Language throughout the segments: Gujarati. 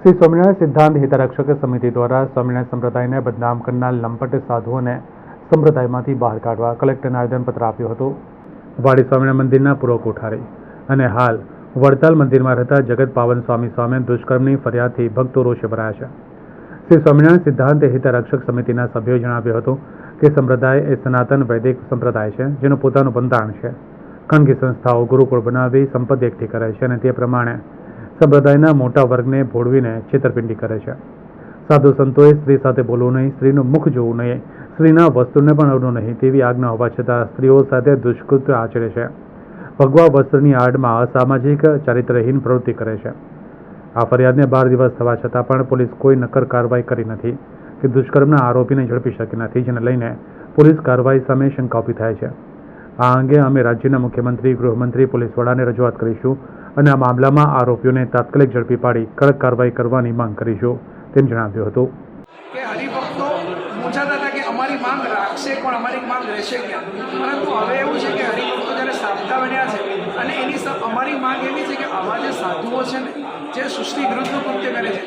श्री स्वामिनारायण सिद्धांत हितरक्षक समिति द्वारा स्वामिनारायण संप्रदाय ने बदनाम करना लंपट साधुओं ने संप्रदाय में बहार काढ़वा कलेक्टर ने आवेदनपत्र आप्युं हतुं। वाड़ी स्वामिनारायण मंदिर पूर्व कोठारी अने हाल वड़ताल मंदिर में रहता जगत पावन स्वामी सामे दुष्कर्मनी फरियाद थी भक्तो रोषे भराया है। श्री स्वामिनारायण सिद्धांत हितरक्षक समिति सभ्यों जणाव्युं हतुं कि संप्रदाय ए सनातन वैदिक संप्रदाय है जेनुं पोतानुं बंधारण है। खानगी संस्थाओं गुरुकुळ बनावी संपत्ति एकठी करे छे अने ते प्रमाणे संप्रदायना मोटा वर्गने भोळवीने छेतरपिंडी करे छे। साधु संतोए स्त्री साथे बोलवुं नहीं, स्त्रीनुं मुख जोवुं नहीं, स्त्रीना वस्त्रने पण अडवुं नहीं तेवी आज्ञा होवा छतां स्त्रीओ साथे दुष्कृत्य आचरे छे। भगवा वस्त्रनी आडमां असामाजिक चारित्र्यहीन प्रवृत्ति करे छे। आ फरियादने 12 दिवस थवा छतां पण पोलीस कोई नक्कर कारवाई करी नथी कि दुष्कर्मना आरोपीने झड़पी शकी नथी, जेने लईने पोलीस कारवाई सामे शंका ऊभी थाय छे। आ अंगे अमे राज्यना मुख्यमंत्री, गृहमंत्री, पोलीस वडाने रजूआत करीशुं અને આ મામલામાં આરોપીઓને તાત્કાલિક ઝડપી પાડી કડક કાર્યવાહી કરવાની માંગ કરીશું તેમ જણાવ્યું હતું કે હરિભક્તો પૂછાતા હતા કે અમારી માંગ રાખશે પણ અમારી માંગ રહેશે ક્યાં, પરંતુ હવે એવું છે કે હરિભક્તો જ્યારે સાબદા બન્યા છે અને એની અમારી માંગ એવી છે કે આવા જે સાધુઓ છે ને જે સૃષ્ટિ વિરુદ્ધ કૃત્ય કરે છે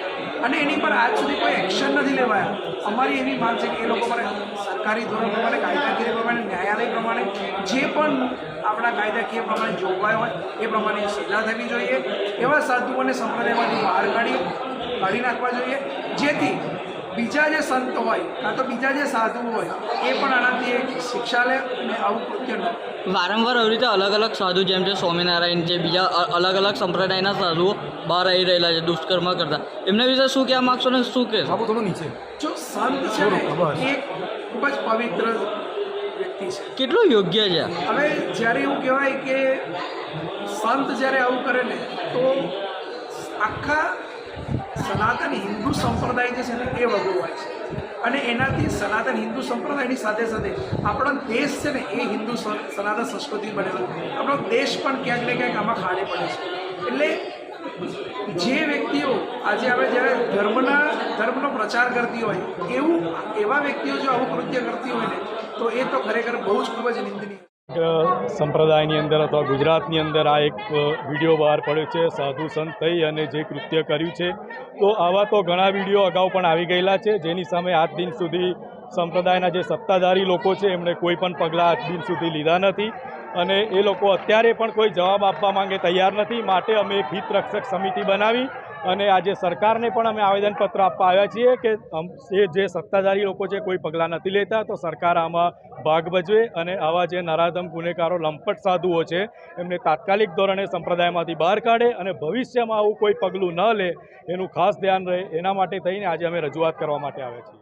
અને એની પર આજ સુધી કોઈ એક્શન નથી લેવાયા, અમારી એવી માંગ છે કે એ લોકો પર સરકારી ધોરણ પ્રમાણે, કાયદાકીય પ્રમાણે, ન્યાયાલય પ્રમાણે જે પણ આપણા કાયદાકીય પ્રમાણે જોગવાઈ હોય એ પ્રમાણે સજા થવી જોઈએ। એવા સાધુઓને સંપ્રદાયમાંથી બહાર કાઢી નાખવા જોઈએ જેથી બીજા જે સંત હોય કાં તો બીજા જે સાધુ હોય એ પણ આનાથી એક શિક્ષા લે અને આવું કૃત્ય ન વારંવાર આવી રીતે અલગ અલગ સાધુ જેમ છે સ્વામિનારાયણ છે, બીજા અલગ અલગ સંપ્રદાયના સાધુઓ બહાર આવી રહેલા છે દુષ્કર્મ કરતા, એમના વિશે શું કહેવા માગશો ને શું કહેશો? થોડું નીચે જો સંત છે ને એ ખૂબ જ પવિત્ર વ્યક્તિ છે, કેટલું યોગ્ય છે? હવે જ્યારે એવું કહેવાય કે સંત જ્યારે આવું કરે ને તો આખા સનાતન હિન્દુ સંપ્રદાય જે છે ને એ વગોવાય છે અને એનાથી સનાતન હિન્દુ સંપ્રદાયની સાથે સાથે આપણો દેશ છે ને એ હિન્દુ સનાતન સંસ્કૃતિ બનેલો, આપણો દેશ પણ ક્યાંક ને ક્યાંક આમાં ખાડે પડે છે। એટલે જે વ્યક્તિઓ આજે આપણે જ્યારે ધર્મનો પ્રચાર કરતી હોય એવા વ્યક્તિઓ જો આવું કૃત્ય કરતી હોય ને તો એ તો ખરેખર બહુ જ ખૂબ જ નિંદનીય। સંપ્રદાયની અંદર અથવા ગુજરાતની અંદર આ એક વિડીયો બહાર પડ્યો છે સાધુ સંત થઈ અને જે કૃત્ય કર્યું છે, તો આવા તો ઘણા વિડીયો અગાઉ પણ આવી ગયેલા છે જેની સામે આજ દિન સુધી સંપ્રદાયના જે સત્તાધારી લોકો છે એમણે કોઈ પણ પગલાં આજ દિન સુધી લીધા નથી અને એ લોકો અત્યારે પણ કોઈ જવાબ આપવા માંગે તૈયાર નથી। માટે અમે એક હિતરક્ષક સમિતિ બનાવી અને આજે સરકારને પણ અમે આવેદનપત્ર આપવા આવ્યા છીએ કે એ જે સત્તાધારી લોકો છે કોઈ પગલાં નથી લેતા તો સરકાર આમાં ભાગ ભજવે અને આવા જે નરાધમ ગુનેગારો લંપટ સાધુઓ છે એમને તાત્કાલિક ધોરણે સંપ્રદાયમાંથી બહાર કાઢે અને ભવિષ્યમાં આવું કોઈ પગલું ન લે એનું ખાસ ધ્યાન રહે, એના માટે થઈને આજે અમે રજૂઆત કરવા માટે આવ્યા છીએ।